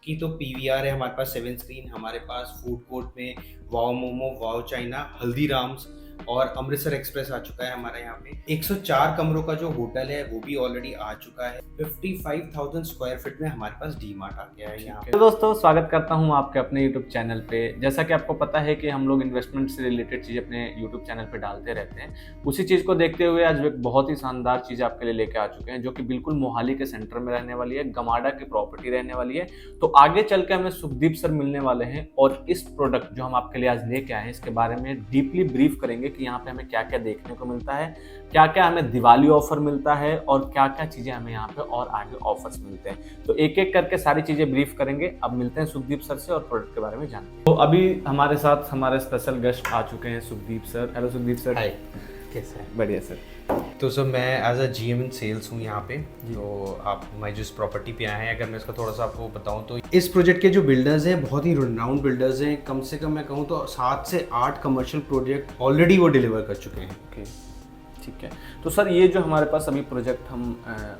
की तो पीवीआर है, हमारे पास 7 स्क्रीन, हमारे पास फूड कोर्ट में wow momo, wow China, Haldiram's और अमृतसर एक्सप्रेस आ चुका है हमारा यहाँ पे। 104 कमरों का जो होटल है वो भी ऑलरेडी आ चुका है। 55,000 स्क्वायर फीट में हमारे पास डी मार्ट आ गया है यहाँ पे। तो दोस्तों स्वागत करता हूँ आपके अपने YouTube चैनल पे। जैसा कि आपको पता है कि हम लोग इन्वेस्टमेंट से रिलेटेड चीज़ अपने YouTube चैनल पे डालते रहते हैं। उसी चीज़ को देखते हुए आज एक बहुत ही शानदार चीज़ आपके लिए लेके आ चुके हैं, जो कि बिल्कुल मोहाली के सेंटर में रहने वाली है, गमाडा की प्रॉपर्टी रहने वाली है। तो आगे चल के हमें सुखदीप सर मिलने वाले हैं और इस प्रोडक्ट जो हम आपके लिए आज लेके आए हैं इसके बारे में डीपली ब्रीफ करेंगे कि यहाँ पे हमें क्या क्या देखने को मिलता है, क्या क्या हमें दिवाली ऑफर मिलता है और क्या क्या चीज़ें हमें यहाँ पे और आगे ऑफर्स मिलते हैं। तो एक एक करके सारी चीज़ें ब्रीफ करेंगे। अब मिलते हैं सुखदीप सर से और प्रोडक्ट के बारे में जानते। तो अभी हमारे साथ हमारे स्पेशल गेस्ट आ चुके हैं, Sukhdeep sir. Hello Sukhdeep sir. Hi, कैसे हैं? बढ़िया सर। तो सर मैं as a GM in sales हूँ यहाँ पे। तो आप हमारी जिस प्रॉपर्टी पे आए हैं, अगर मैं इसका थोड़ा सा आपको बताऊँ तो इस प्रोजेक्ट के जो बिल्डर्स हैं बहुत ही रिनाउंड बिल्डर्स हैं। कम से कम मैं कहूँ तो 7 से 8 कमर्शियल प्रोजेक्ट ऑलरेडी वो डिलीवर कर चुके हैं। ओके, ठीक है। तो सर ये जो हमारे पास अभी प्रोजेक्ट हम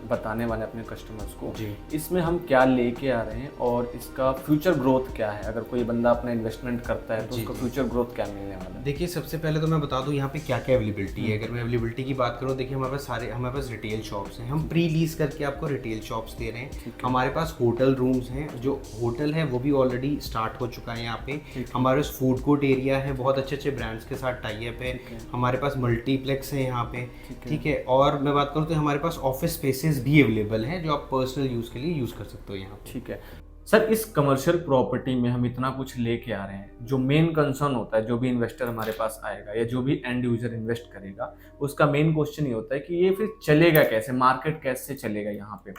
बताने वाले अपने कस्टमर्स को जी, इसमें हम क्या लेके आ रहे हैं और इसका फ्यूचर ग्रोथ क्या है, अगर कोई बंदा अपना इन्वेस्टमेंट करता है तो जी, उसको जी। फ्यूचर ग्रोथ क्या मिलने वाला है? देखिए, सबसे पहले तो मैं बता दूं यहाँ पे क्या क्या अवेलेबिलिटी है। अगर मैं अवेलेबिलिटी की बात करूँ, देखिए हमारे पास रिटेल शॉप्स हैं। हम प्री लीज करके आपको रिटेल शॉप्स दे रहे हैं। हमारे पास होटल रूम्स हैं, जो होटल है वो भी ऑलरेडी स्टार्ट हो चुका है यहाँ पे। हमारे पास फूड कोर्ट एरिया है, बहुत अच्छे अच्छे ब्रांड्स के साथ टाई अप है। हमारे पास मल्टीप्लेक्स है यहाँ पे, ठीक है। और मैं बात करूँ तो हमारे पास ऑफिस स्पेसेस भी अवेलेबल हैं जो आप पर्सनल यूज़ के लिए यूज़ कर सकते हो यहाँ पे। ठीक है सर, इस कमर्शियल प्रॉपर्टी में हम इतना कुछ लेके आ रहे हैं, जो मेन कंसर्न होता है जो भी इन्वेस्टर हमारे पास आएगा या जो भी एंड यूजर इन्वेस्ट करेगा, उसका मेन क्वेश्चन ये होता है कि ये फिर चलेगा कैसे, मार्केट कैसे चलेगा यहाँ पे।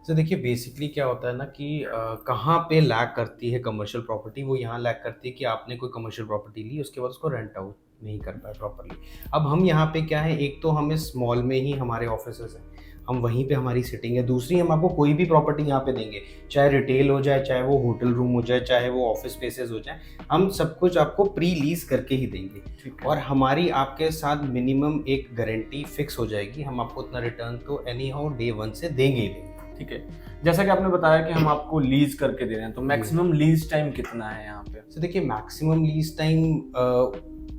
तो देखिए, बेसिकली क्या होता है ना कि कहाँ पे लैग करती है कमर्शियल प्रॉपर्टी, वो यहाँ लैग करती है कि आपने कोई कमर्शियल प्रॉपर्टी ली, उसके बाद उसको रेंट आउट नहीं कर पाए प्रॉपर्ली। अब हम यहाँ पे क्या है, एक तो हम इस मॉल में ही हमारे ऑफिसेज हैं, हम वहीं पे हमारी सिटिंग है। दूसरी, हम आपको कोई भी प्रॉपर्टी यहाँ पे देंगे, चाहे रिटेल हो जाए, चाहे वो होटल रूम हो जाए, चाहे वो ऑफिस स्पेसेस हो जाए, हम सब कुछ आपको प्री लीज करके ही देंगे। और हमारी आपके साथ मिनिमम एक गारंटी फिक्स हो जाएगी, हम आपको उतना रिटर्न तो एनी हाउ डे 1 से देंगे ही देंगे। ठीक है, जैसा कि आपने बताया कि हम आपको लीज करके दे रहे हैं, तो मैक्सिमम लीज टाइम कितना है यहाँ पे? तो देखिए, मैक्सिमम लीज टाइम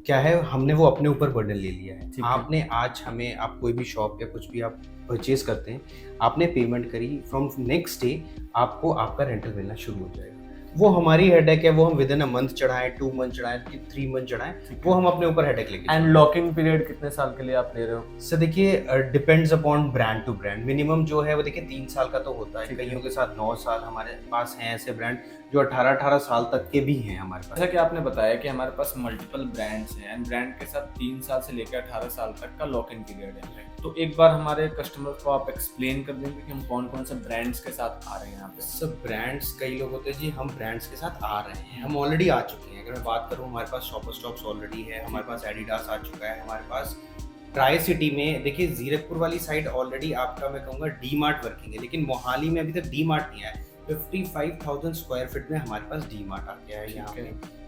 क्या है, हमने वो अपने ऊपर बर्डन ले लिया है। आपने आज हमें, आप कोई भी शॉप या कुछ भी आप परचेज करते हैं, आपने पेमेंट करी, फ्रॉम नेक्स्ट डे आपको आपका रेंटल मिलना शुरू हो जाएगा। वो हमारी हेडेक है, वो हम विद इन अ मंथ चढ़ाएं, 2 मंथ चढ़ाएं, 3 मंथ चढ़ाएं, वो हम अपने ऊपर हेडेक लेके। एंड लॉकिंग पीरियड कितने साल के लिए आप ले रहे हो? सर देखिए, depends upon brand to brand. Minimum जो है वो देखिए 3 साल का तो होता है, ठीक है। कईयों के साथ 9 साल। हमारे पास हैं ऐसे ब्रांड जो 18-18 साल तक के भी हैं हमारे पास। जैसा कि आपने बताया कि हमारे पास मल्टीपल ब्रांड्स हैं एंड ब्रांड के साथ 3 साल से लेकर 18 साल तक का लॉक इन पीरियड है। तो एक बार हमारे कस्टमर्स को आप एक्सप्लेन कर देंगे कि हम कौन कौन से ब्रांड्स के साथ आ रहे हैं यहाँ पे? सब ब्रांड्स, कई लोग होते हैं जी, हम ब्रांड्स के साथ आ रहे हैं, हम ऑलरेडी आ चुके हैं। अगर मैं बात करूँ, हमारे पास शॉपर स्टॉप्स ऑलरेडी है, हमारे पास एडिडास आ चुका है, हमारे पास ट्राई सिटी में देखिए जीरकपुर वाली साइड ऑलरेडी आपका मैं कहूँगा डी मार्ट वर्किंग है, लेकिन मोहाली में अभी तक डी मार्ट नहीं आया। 55,000 स्क्वायर फीट में हमारे पास डी मार्ट आ गया है यहाँ पे,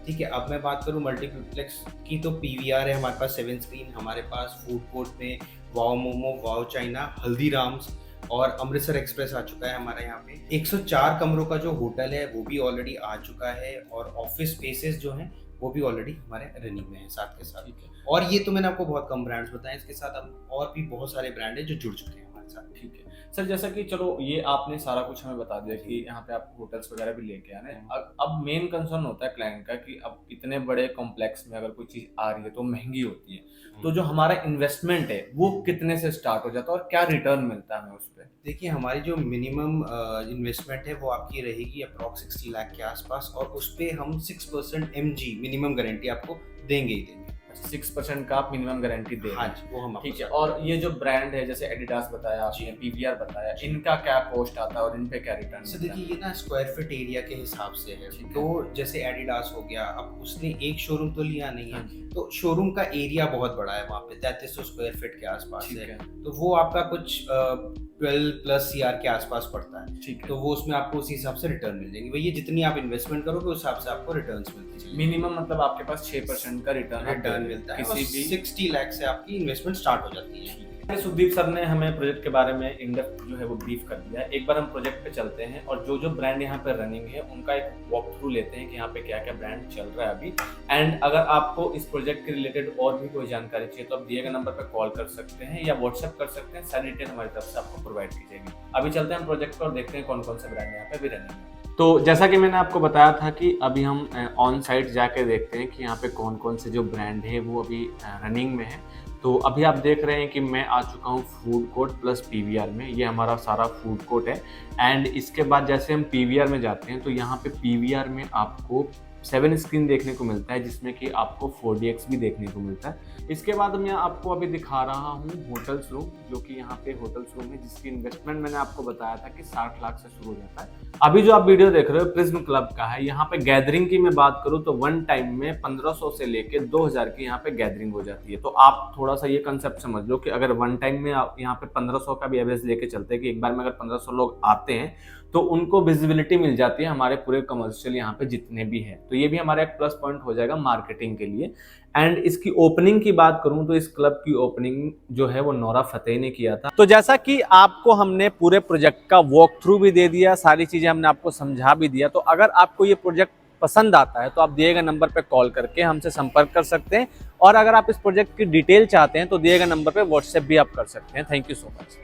ठीक है। अब मैं बात करूँ मल्टीप्लेक्स की तो पीवीआर है, हमारे पास 7 स्क्रीन, हमारे पास फूड कोर्ट में wow momo, wow China, Haldiram's और अमृतसर एक्सप्रेस आ चुका है हमारे यहाँ पे। 104 कमरों का जो होटल है वो भी ऑलरेडी आ चुका है और ऑफिस स्पेसेस जो हैं वो भी ऑलरेडी हमारे रनिंग में है साथ के साथ। और ये तो मैंने आपको बहुत कम ब्रांड्स बताए, इसके साथ अब और भी बहुत सारे ब्रांड हैं जो जुड़ चुके हैं हमारे साथ। ठीक है सर, जैसा कि चलो ये आपने सारा कुछ हमें बता दिया कि यहाँ पे आप होटल्स वगैरह भी लेके आ रहे हैं। अब मेन कंसर्न होता है क्लाइंट का कि अब इतने बड़े कॉम्प्लेक्स में अगर कोई चीज़ आ रही है तो महंगी होती है, तो जो हमारा इन्वेस्टमेंट है वो कितने से स्टार्ट हो जाता है और क्या रिटर्न मिलता है हमें उस पर? देखिए, हमारी जो मिनिमम इन्वेस्टमेंट है वो आपकी रहेगी अप्रॉक्स 60 लाख के आसपास, और उस पर हम 6% MG मिनिमम गारंटी आपको देंगे ही देंगे। 6% का आप मिनिमम गारंटी दे रहे हाँ हैं। जी, वो हम ठीक है। और ये जो ब्रांड है जैसे एडिडास बताया आपने, पीवीआर बताया, इनका क्या कॉस्ट आता है और इन पे क्या रिटर्न? सर देखिए, ये ना स्क्वायर फीट एरिया के हिसाब से है। तो जैसे एडिडास हो गया, अब उसने एक शोरूम तो लिया नहीं है, तो शोरूम का एरिया बहुत बड़ा है, वहाँ पे 3300 स्क्वायर फीट के आसपास है। तो वो आपका कुछ 12+ CR के आसपास पड़ता है। ठीक है। तो वो उसमें आपको उसी हिसाब से रिटर्न मिल जाएंगे। भैया, जितनी आप इन्वेस्टमेंट करोगे उस हिसाब से आपको रिटर्न्स मिलते हैं। मिनिमम मतलब आपके पास 6% का रिटर्न मिलता है, किसी भी 60 लाख से आपकी इन्वेस्टमेंट स्टार्ट हो जाती है। सुदीप सर ने हमें प्रोजेक्ट के बारे में इन डेप्थ जो है वो ब्रीफ कर दिया है। एक बार हम प्रोजेक्ट पे चलते हैं और जो जो ब्रांड यहाँ पे रनिंग है उनका एक वॉक थ्रू लेते हैं कि यहाँ पे क्या क्या ब्रांड चल रहा है अभी। एंड अगर आपको इस प्रोजेक्ट के रिलेटेड और भी कोई जानकारी चाहिए तो आप दिए गए नंबर पर कॉल कर सकते हैं या व्हाट्सएप कर सकते हैं, सारी डिटेल हमारी तरफ से आपको प्रोवाइड की जाएगी। अभी चलते हैं हम प्रोजेक्ट पर और देखते हैं कौन कौन से ब्रांड यहाँ पे अभी रनिंग है। तो जैसा कि मैंने आपको बताया था कि अभी हम ऑन साइट जाके देखते हैं कि यहाँ पे कौन कौन से जो ब्रांड है वो अभी रनिंग में है। तो अभी आप देख रहे हैं कि मैं आ चुका हूँ फूड कोर्ट प्लस पीवीआर में। ये हमारा सारा फूड कोर्ट है। एंड इसके बाद जैसे हम पीवीआर में जाते हैं तो यहाँ पे पीवीआर में आपको 7 स्क्रीन देखने को मिलता है, जिसमें कि आपको 4DX भी देखने को मिलता है। इसके बाद मैं आपको अभी दिखा रहा हूँ होटल्स रूम, जो कि यहाँ पे होटल्स रूम है जिसकी इन्वेस्टमेंट मैंने आपको बताया था कि 60 लाख से शुरू हो जाता है। अभी जो आप वीडियो देख रहे हो प्रिज्म क्लब का है। यहाँ पे गैदरिंग की मैं बात करूँ तो वन टाइम में 1500 से लेके 2000 की यहाँ पे गैदरिंग हो जाती है। तो आप थोड़ा सा ये कंसेप्ट समझ लो कि अगर वन टाइम में आप यहाँ पे 1500 का भी एवरेज लेके चलते हैं कि एक बार में अगर 1500 लोग आते हैं तो उनको विजिबिलिटी मिल जाती है हमारे पूरे कमर्शियल यहाँ पे जितने भी है। तो ये भी हमारा एक प्लस पॉइंट हो जाएगा मार्केटिंग के लिए। एंड इसकी ओपनिंग की बात करूं तो इस क्लब की ओपनिंग जो है वो नोरा फतेही ने किया था। तो जैसा कि आपको हमने पूरे प्रोजेक्ट का वॉक थ्रू भी दे दिया, सारी चीजें हमने आपको समझा भी दिया। तो अगर आपको ये प्रोजेक्ट पसंद आता है तो आप दिए गए नंबर पर कॉल करके हमसे संपर्क कर सकते हैं। और अगर आप इस प्रोजेक्ट की डिटेल चाहते हैं तो दिए गए नंबर पर व्हाट्सएप भी आप कर सकते हैं। Thank you so much.